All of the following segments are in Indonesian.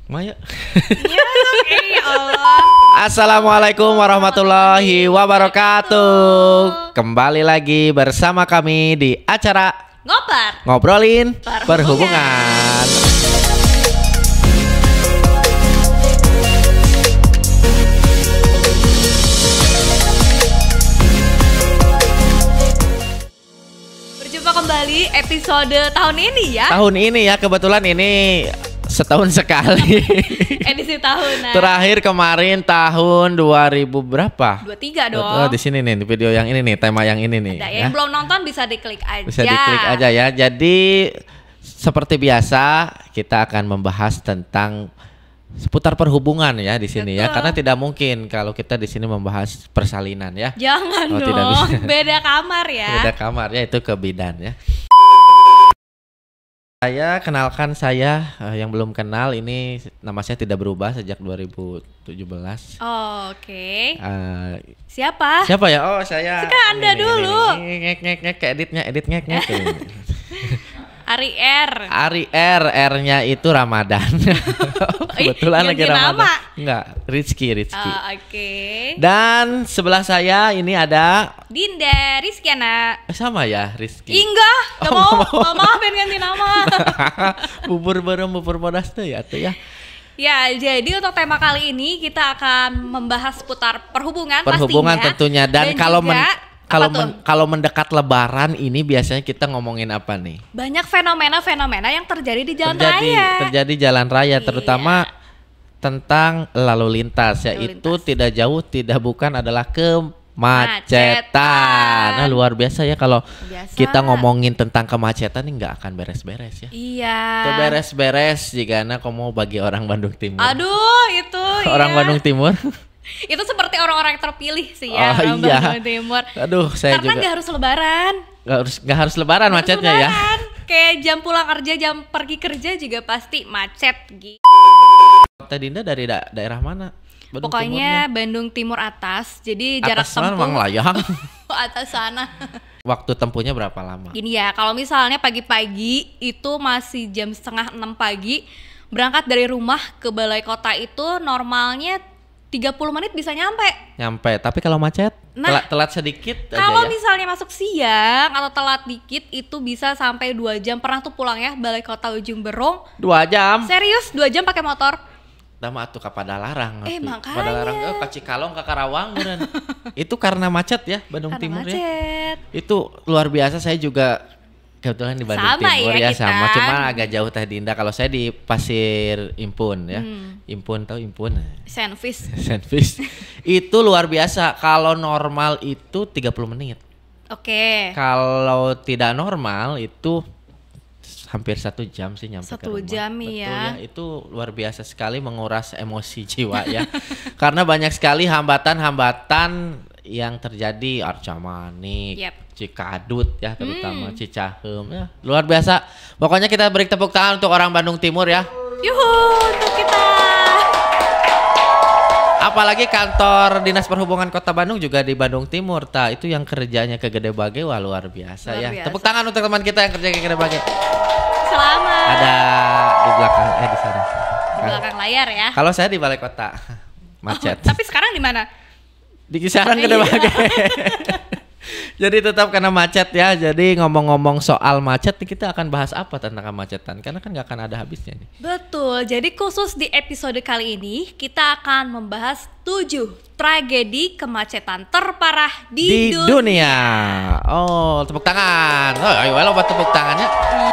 Maya. Ya, oke, ya Allah. Assalamualaikum warahmatullahi wabarakatuh. Kembali lagi bersama kami di acara Ngobrolin Perhubungan. Berjumpa kembali episode tahun ini ya. Tahun ini ya, kebetulan ini setahun sekali. Edisi tahunan. Terakhir kemarin tahun 2000 berapa? 23 dong. Oh, di sini nih, di video yang ini nih, tema yang ini nih. Ada yang belum nonton bisa diklik aja. Bisa diklik aja ya. Jadi seperti biasa kita akan membahas tentang seputar perhubungan ya di sini. Betul. Ya, karena tidak mungkin kalau kita di sini membahas persalinan ya. Jangan Oh, dong. tidak bisa. Beda kamar ya. Beda kamar ya, itu ke bidan ya. Saya kenalkan yang belum kenal, ini nama saya tidak berubah sejak 2017. Oh, oke. Eh, Siapa? Siapa ya? Oh, saya. Sekarang Anda dulu. Ngek edit ngek. Ari R. Ari R-nya itu Ramadan. Kebetulan lagi ganti Ramadan. nama. Enggak, Rizky. Oke. Dan sebelah saya ini ada Dinda Rizkyana. sama ya, Rizky. Enggak, gak Oh, mau. Mama pengen ganti nama. bubur bodas tuh ya tuh ya. Ya, jadi untuk tema kali ini kita akan membahas seputar perhubungan Perhubungan pastinya. tentunya, dan kalau juga, apa tuh? kalau mendekat Lebaran ini biasanya kita ngomongin apa nih? Banyak fenomena-fenomena yang terjadi di jalan raya. Terjadi jalan raya, Iya. terutama tentang lalu lintas, yaitu tidak jauh tidak bukan adalah kemacetan. Nah, luar biasa ya kalau Biasa. kita ngomongin tentang kemacetan ini nggak akan beres-beres ya. Iya. Itu beres-beres jika kamu bagi orang Bandung Timur. Aduh, itu Orang iya. Bandung Timur. Itu seperti orang-orang yang terpilih sih ya, Oh, orang iya. Bandung Timur. Aduh, saya Karena juga nggak harus lebaran. nggak harus lebaran Nggak harus macetnya ya. lebaran. Kayak jam pulang kerja, jam pergi kerja juga pasti macet gitu. Teh Dinda dari daerah mana? Bandung Pokoknya Timurnya? Bandung Timur atas. Jadi jarak Atas mana, tempuh Mang Layang? atas sana. Waktu tempuhnya berapa lama? Gini ya, kalau misalnya pagi-pagi itu masih jam 5:30 pagi, berangkat dari rumah ke balai kota itu normalnya 30 menit bisa nyampe. Nyampe, tapi kalau macet Nah, telat sedikit aja Kalau ya. misalnya masuk siang atau telat dikit itu bisa sampai 2 jam. Pernah tuh pulang ya balai kota Ujung Berung. 2 jam. Serius 2 jam pakai motor. Dama atuh ka Padalarang. Makanya. Padalarang ka Cikalong ka Karawang meureun. Itu karena macet ya Bandung Karena Timur ya. macet. Itu luar biasa, saya juga kebetulan di Bandung Sama Timur ya ya, kita. sama, cuma agak jauh Teh Dinda. Kalau saya di Pasir Impun ya. Impun, tahu Impun? Senvis. Sandwich. Itu luar biasa. Kalau normal itu 30 menit. Oke. Kalau tidak normal itu hampir 1 jam sih nyampe ke 1 rumah. jam Betul ya. Itu luar biasa sekali menguras emosi jiwa ya. Karena banyak sekali hambatan-hambatan yang terjadi, Arca Manik, Yep. Cikadut ya, terutama Cicaheum ya. Luar biasa. Pokoknya kita beri tepuk tangan untuk orang Bandung Timur ya. Yuhu, untuk kita. Apalagi kantor Dinas Perhubungan Kota Bandung juga di Bandung Timur. Itu yang kerjanya ke Gede Bage, wah luar biasa Luar ya. biasa. Tepuk tangan untuk teman kita yang kerja ke Gede Bage. Selamat. Ada di belakang, di sana. Di belakang layar ya. Kalau saya di balai kota, macet. Tapi sekarang di mana? Di kisaran Gede Iya. Bage. Jadi tetap karena macet ya. Jadi ngomong-ngomong soal macet, kita akan bahas apa tentang kemacetan? Karena kan nggak akan ada habisnya nih. Betul, jadi khusus di episode kali ini kita akan membahas 7 tragedi kemacetan terparah di dunia. Oh, tepuk tangan. Oh, ayo buat tepuk tangannya.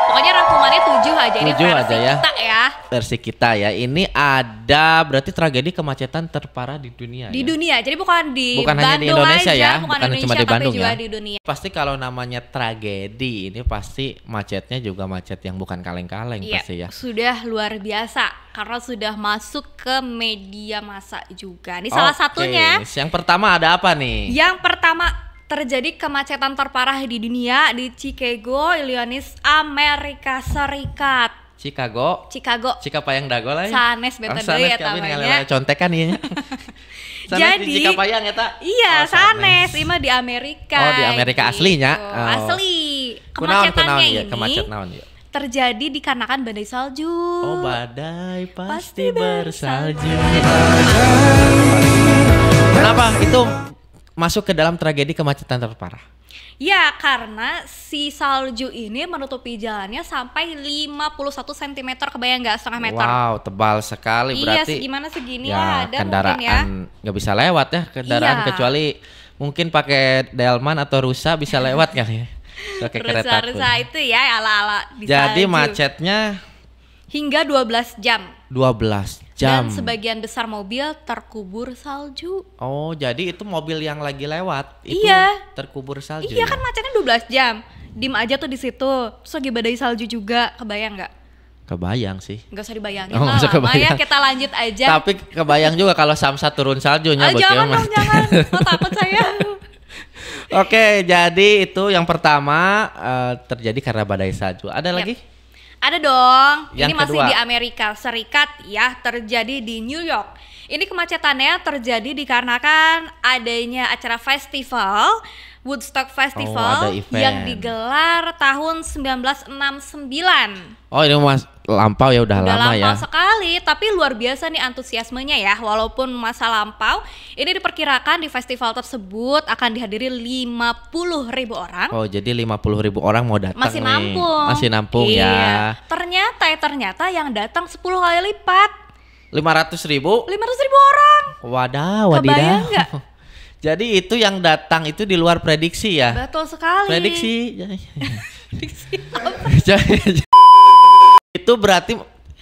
Pokoknya rangkumannya 7 aja, ini 7 versi aja ya. kita ya. Versi kita ya. Ini ada berarti tragedi kemacetan terparah di dunia. Di ya? dunia, jadi bukan di Bukan Bandung hanya di Indonesia aja, ya, bukan bukan Indonesia, cuma di Bandung tapi juga ya. di dunia. Pasti kalau namanya tragedi ini pasti macetnya juga macet yang bukan kaleng-kaleng Iya, pasti ya. sudah luar biasa karena sudah masuk ke media massa juga. Ini salah Oke, satunya. yang pertama ada apa nih? Yang pertama terjadi kemacetan terparah di dunia di Chicago, Illinois, Amerika Serikat. Chicago. Cikapayang dago lah ya. Sanes beta deui eta mah nya. Contekan ieu nya. Sanes di Cikapayang eta. Iya, sanes ieu mah di Amerika. Oh, di Amerika aslinya. gitu. Oh. Asli. Kunaon Kemacetannya ya, ini kemacet naon ya. terjadi dikarenakan badai salju. Oh, badai pasti bersalju. Kenapa itu masuk ke dalam tragedi kemacetan terparah? Ya, karena si salju ini menutupi jalannya sampai 51 cm, kebayang nggak, setengah meter? Wow, tebal sekali berarti. Iya, gimana segini ya, lah ada kendaraan mungkin ya. nggak bisa lewat ya kendaraan, Iya. kecuali mungkin pakai delman atau rusa bisa lewat kan ya. Pakai kereta pun. Rusa itu ya ala-ala di Jadi salju. macetnya Hingga 12 jam. 12 jam. Dan sebagian besar mobil terkubur salju. Oh, jadi itu mobil yang lagi lewat itu Iya. terkubur salju. Iya ya? kan, macetnya 12 jam. Dim aja tuh di situ. Terus lagi badai salju juga, kebayang nggak? Kebayang sih. Nggak usah dibayangin Oh, lah, nggak usah lama ya, kebayang. kita lanjut aja. Tapi kebayang juga kalau Samsat turun saljunya buat Jangan kiamat. dong, jangan. Oh, takut saya. Oke, jadi itu yang pertama terjadi karena badai salju. Ada Yap. lagi? Ada dong. Yang Ini masih kedua. di Amerika Serikat ya, terjadi di New York. Ini kemacetannya terjadi dikarenakan adanya acara festival Woodstock Festival ada event. yang digelar tahun 1969. Oh, ini Mas lampau ya, udah lama ya. Sekali, tapi luar biasa nih antusiasmenya ya. Walaupun masa lampau, ini diperkirakan di festival tersebut akan dihadiri 50.000 orang. Oh, jadi 50.000 orang mau datang Masih nih. nampung. Masih nampung Iya. ya. Ternyata yang datang 10 kali lipat. 500.000? 500.000 orang. Wadaw, wadidaw. Kebayang nggak? Jadi itu yang datang itu di luar prediksi ya. Betul sekali. Prediksi. Prediksi apa? Itu berarti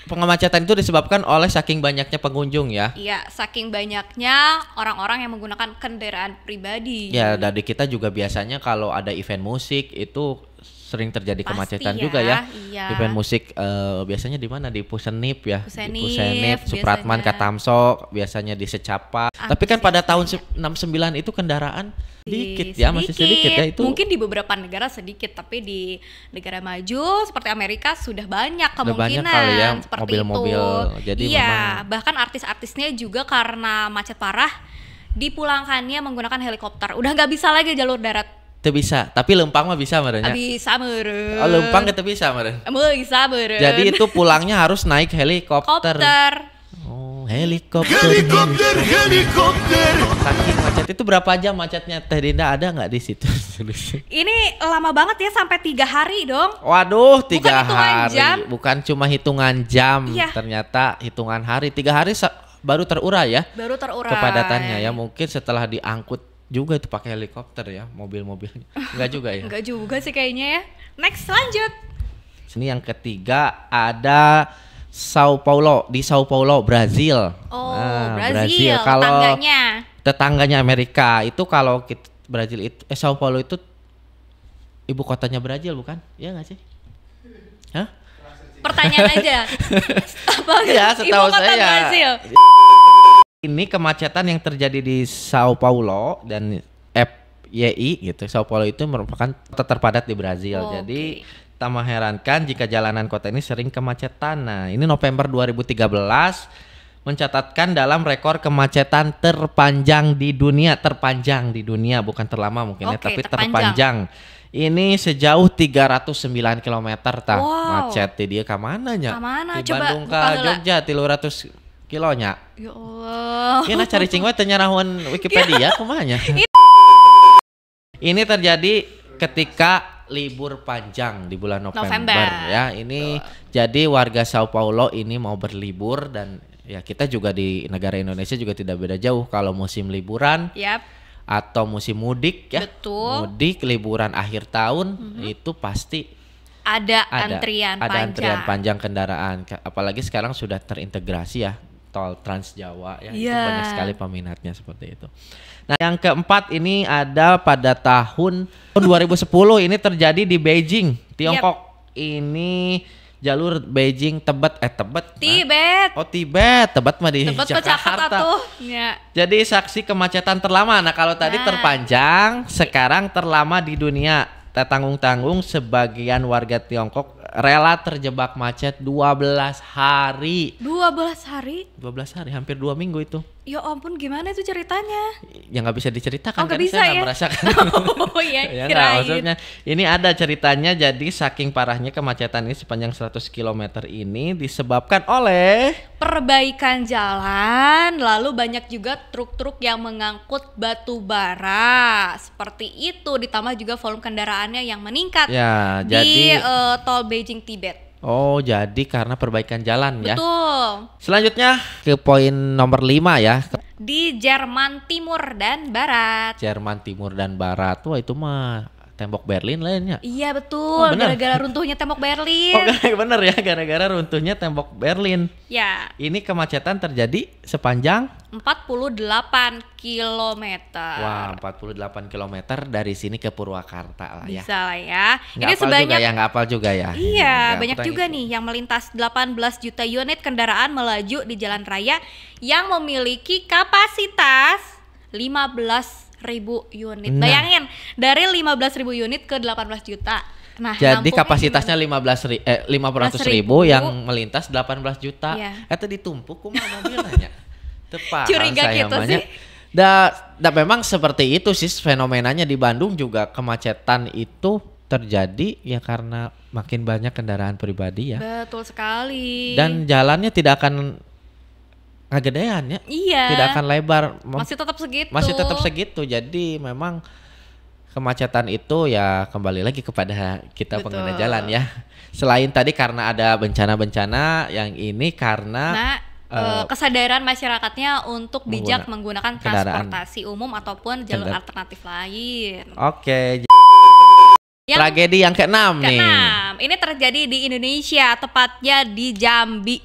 pengemacetan itu disebabkan oleh saking banyaknya pengunjung ya. Iya, saking banyaknya orang-orang yang menggunakan kendaraan pribadi. Ya, dari kita juga biasanya kalau ada event musik itu sering terjadi Pasti kemacetan ya, juga ya. iya. Event musik biasanya di mana? Di Pusenip ya. Pusenip, Di Pusenip, Supratman, biasanya. Katamso, biasanya di Secapa. Tapi kan pada tahun 69 itu kendaraan sedikit ya, masih sedikit ya itu. Mungkin di beberapa negara sedikit, tapi di negara maju seperti Amerika sudah banyak Udah kemungkinan banyak kali ya seperti mobil-mobil. itu. Jadi iya, memang bahkan artis-artisnya juga karena macet parah dipulangkannya menggunakan helikopter. Udah nggak bisa lagi jalur darat. itu bisa, tapi Lempang mah bisa merenya. Bisa meren. Oh, Lempang kita bisa meren. Bisa meren. Jadi itu pulangnya harus naik helikopter. Oh, helikopter. Saking macet itu berapa jam macetnya Teh Dinda, ada nggak di situ? Ini lama banget ya, sampai 3 hari dong. Waduh, 3 Bukan hitungan hari. jam. Bukan cuma hitungan jam, Iya. ternyata hitungan hari. 3 hari baru terurai ya Baru terurai. kepadatannya ya. Mungkin setelah diangkut juga itu pakai helikopter ya mobil-mobilnya. Enggak juga ya. Enggak juga sih kayaknya ya. Next, lanjut. Sini yang ketiga ada Sao Paulo, di Sao Paulo, Brazil. Oh, Nah, Brazil, Kalau tetangganya. Amerika itu kalau Brazil itu Sao Paulo itu ibu kotanya Brazil bukan? Iya nggak sih? Hah? Pertanyaan aja. Apa? Ya, Ibu setahu kota saya. Brazil. Ini kemacetan yang terjadi di Sao Paulo dan FYI gitu. Sao Paulo itu merupakan kota terpadat di Brazil. Oke. Jadi tak mengherankan jika jalanan kota ini sering kemacetan. Nah, ini November 2013 mencatatkan dalam rekor kemacetan terpanjang di dunia, bukan terlama mungkin ya, Oke, tapi terpanjang. Ini sejauh 309 km tah Wow. macet di dia ke mana nya? Kamana? Di Coba Bandung ke buka heula. Jogja 300 kilonya. Ya Allah. Kena cari cingwe teu nyarahun Wikipedia kumanya. Ini terjadi ketika libur panjang di bulan November. Ya. Ini jadi warga Sao Paulo ini mau berlibur dan ya kita juga di negara Indonesia juga tidak beda jauh kalau musim liburan Yap. atau musim mudik ya. Betul. Mudik liburan akhir tahun itu pasti Ada antrian ada panjang. antrian panjang kendaraan. Apalagi sekarang sudah terintegrasi ya tol Trans Jawa ya. Itu Iya. banyak sekali peminatnya seperti itu. Nah, yang keempat ini ada pada tahun 2010 ini terjadi di Beijing, Tiongkok. Ini jalur Beijing Tebet. Tibet. Oh, Tibet. Tebet mah di Tebet ke Jakarta tuh. Ya. Jadi saksi kemacetan terlama. Nah, kalau tadi Nah. terpanjang, sekarang terlama di dunia. Tak tanggung-tanggung sebagian warga Tiongkok rela terjebak macet 12 hari. 12 hari. 12 hari, hampir 2 minggu itu. Ya ampun, gimana itu ceritanya? Ya nggak bisa diceritakan nggak kan, bisa saya nggak ya? merasakan. Oh iya, Ya nggak, kirain. maksudnya ini ada ceritanya. Jadi saking parahnya kemacetan ini sepanjang 100 km ini disebabkan oleh Perbaikan jalan, lalu banyak juga truk-truk yang mengangkut batu bara. Seperti itu, ditambah juga volume kendaraannya yang meningkat ya di jadi tol Beijing Tibet. oh jadi karena perbaikan jalan ya. Betul. Selanjutnya ke poin nomor 5 ya. Di Jerman Timur dan Barat. Jerman Timur dan Barat. Wah itu mah tembok Berlin lainnya. Iya betul, bener. gara-gara runtuhnya tembok Oh Berlin. bener ya, gara-gara runtuhnya tembok Berlin. Ya, Ini kemacetan terjadi sepanjang 48 kilometer. wah 48 km dari sini ke Purwakarta lah ya. Bisa lah ya. Nggak Ini hafal sebanyak juga ya, nggak hafal juga ya. Iya, Nggak banyak pernah juga ngikut. nih yang melintas 18 juta unit kendaraan melaju di jalan raya yang memiliki kapasitas 15.000 unit. Nah. Bayangin, dari 15.000 unit ke 18 juta. Nah, Jadi nampungnya kapasitasnya gimana? 500.000 yang melintas 18 juta. Iya. Itu ditumpuk kumaha mobilnya. Tepat. Curiga gitu sih. Memang seperti itu sih fenomenanya di Bandung juga, kemacetan itu terjadi ya karena makin banyak kendaraan pribadi ya. Betul sekali. Dan jalannya tidak akan ngagedean ya. iya, Tidak akan lebar. masih tetap segitu. Masih tetap segitu. Jadi memang kemacetan itu ya kembali lagi kepada kita Betul. pengguna jalan ya. Selain tadi karena ada bencana-bencana, yang ini karena Nah, kesadaran masyarakatnya untuk bijak menggunakan kendaraan. transportasi umum ataupun jalur alternatif lain. oke. Yang Tragedi yang keenam nih. keenam, ini terjadi di Indonesia, tepatnya di Jambi.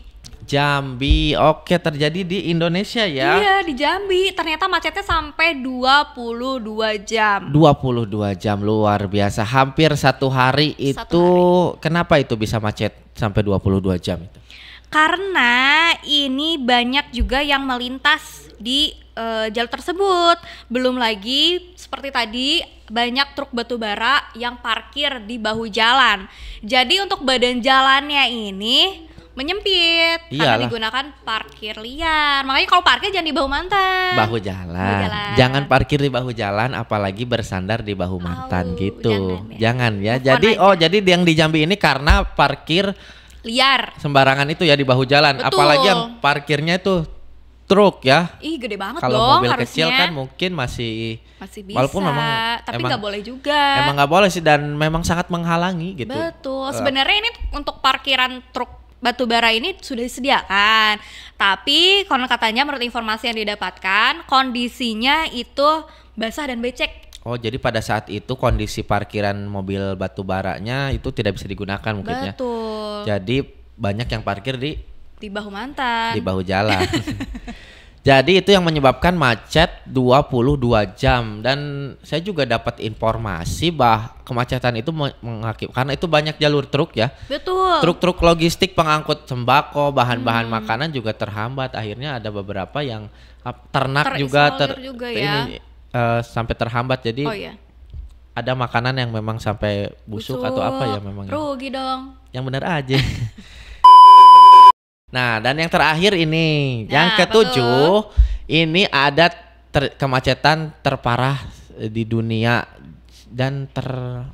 Jambi, oke, terjadi di Indonesia ya. Iya, di Jambi. Ternyata macetnya sampai 22 jam. 22 jam, luar biasa. Hampir satu hari itu. Satu Kenapa itu bisa macet sampai 22 jam itu? Karena ini banyak juga yang melintas di jalur tersebut. Belum lagi seperti tadi banyak truk batu bara yang parkir di bahu jalan. Jadi untuk badan jalannya ini menyempit karena Iyalah. digunakan parkir liar. Makanya kalau parkir jangan di bahu mantan. Bahu jalan. Bahu jalan. Jangan parkir di bahu jalan, apalagi bersandar di bahu mantan gitu. jangan Ya. Move on Jadi aja. jadi yang di Jambi ini karena parkir Liar. sembarangan itu ya di bahu jalan. Betul. Apalagi yang parkirnya itu truk ya. Ih, gede banget Kalau dong mobil harusnya. kecil kan mungkin masih Masih bisa. walaupun memang tapi emang- nggak boleh juga. emang nggak boleh sih, dan memang sangat menghalangi gitu. Betul. Sebenarnya ini untuk parkiran truk batu bara ini sudah disediakan. Tapi konon katanya menurut informasi yang didapatkan, kondisinya itu basah dan becek. Oh, jadi pada saat itu kondisi parkiran mobil batu baranya itu tidak bisa digunakan mungkin ya. Betul. Jadi banyak yang parkir di Bahu mantan. bahu jalan. Jadi itu yang menyebabkan macet 22 jam, dan saya juga dapat informasi bahwa kemacetan itu karena itu banyak jalur truk ya. Betul. Truk-truk logistik pengangkut sembako, bahan-bahan makanan juga terhambat. Akhirnya ada beberapa yang ternak juga Terisolir juga ya. sampai terhambat. Jadi Oh iya. ada makanan yang memang sampai busuk atau apa ya memang. Rugi dong. Yang benar aja. Nah, dan yang terakhir ini, yang Nah, ketujuh, ini ada kemacetan terparah di dunia dan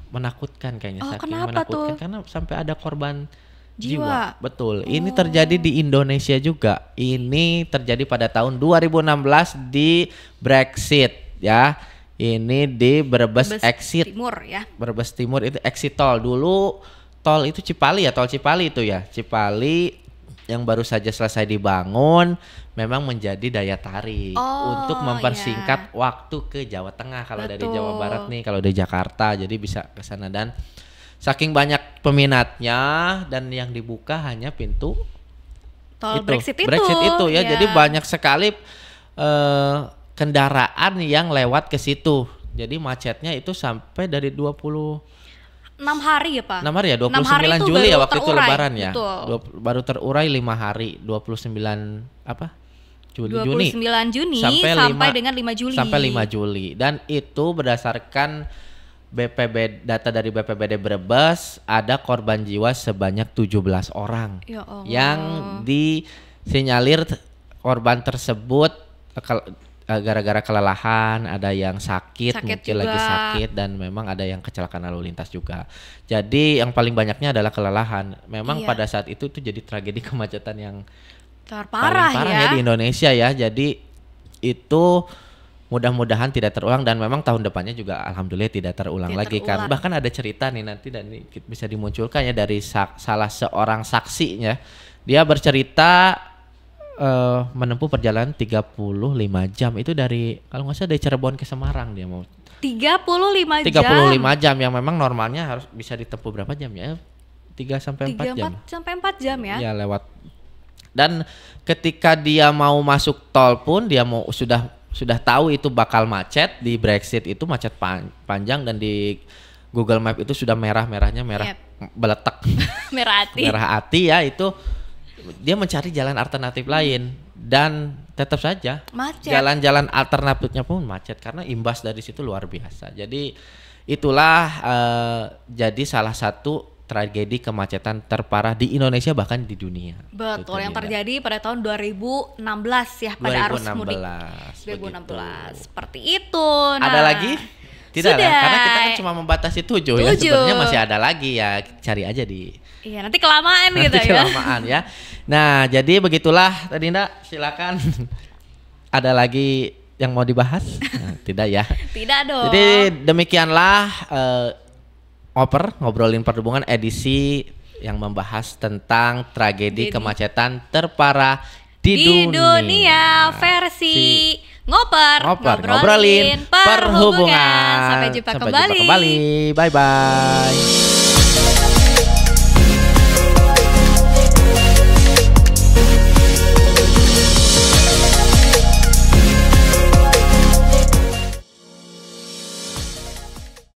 menakutkan kayaknya. Oh, saking kenapa menakutkan tuh? karena sampai ada korban Jiwa. jiwa. Betul. Ini terjadi di Indonesia juga. Ini terjadi pada tahun 2016 di Brexit ya. Ini di Brebes exit. Timur ya. Brebes Timur itu exit tol. Dulu tol itu Cipali ya, tol Cipali itu ya. Cipali yang baru saja selesai dibangun memang menjadi daya tarik untuk mempersingkat waktu ke Jawa Tengah kalau dari Jawa Barat nih, kalau dari Jakarta jadi bisa ke sana. Dan saking banyak peminatnya dan yang dibuka hanya pintu Tol Brexit itu ya. Jadi banyak sekali kendaraan yang lewat ke situ. Jadi macetnya itu sampai dari 6 hari ya Pak? 6 hari ya, 6 hari 29 itu Juli ya baru waktu itu terurai. lebaran ya. Betul. Baru terurai 5 hari, 29 apa? Juni 29 Juni sampai dengan 5 Juli. Sampai 5 Juli. Dan itu berdasarkan data dari BPBD Brebes, ada korban jiwa sebanyak 17 orang. Ya Allah. Yang disinyalir korban tersebut gara-gara kelelahan, ada yang sakit mungkin juga. lagi sakit, dan memang ada yang kecelakaan lalu lintas juga. Jadi yang paling banyaknya adalah kelelahan. Memang pada saat itu tuh jadi tragedi kemacetan yang terparah paling parah ya di Indonesia ya. Jadi itu mudah-mudahan tidak terulang, dan memang tahun depannya juga alhamdulillah tidak terulang lagi. Karena bahkan ada cerita nih nanti, dan bisa dimunculkan ya dari salah seorang saksinya. Dia bercerita menempuh perjalanan 35 jam itu dari, kalau nggak salah, dari Cirebon ke Semarang. Dia mau 35 jam yang memang normalnya harus bisa ditempuh berapa jam ya? 3 sampai 4 jam. 3 sampai 4 jam ya. Ya, lewat. Dan ketika dia mau masuk tol pun dia sudah tahu itu bakal macet. Di Brexit itu macet panjang, dan di Google Map itu sudah merah-merahnya beletak. Merah hati ya, itu dia mencari jalan alternatif lain, dan tetap saja macet. Jalan-jalan alternatifnya pun macet karena imbas dari situ luar biasa. Jadi itulah jadi salah satu tragedi kemacetan terparah di Indonesia, bahkan di dunia. Betul, yang terjadi pada tahun 2016 ya, pada arus mudik 2016. Seperti itu. Ada lagi? Tidak lah, karena kita kan cuma membatasi 7 ya. Sebenarnya masih ada lagi ya, cari aja di. Iya, nanti kelamaan gitu ya. Kelamaan ya. Nah, jadi begitulah tadi, Nda, silakan. Ada lagi yang mau dibahas? Nah, tidak ya. Tidak dong. Jadi demikianlah ngobrolin perhubungan edisi yang membahas tentang tragedi kemacetan terparah di dunia versi ngobrolin perhubungan. Sampai jumpa kembali. Bye bye.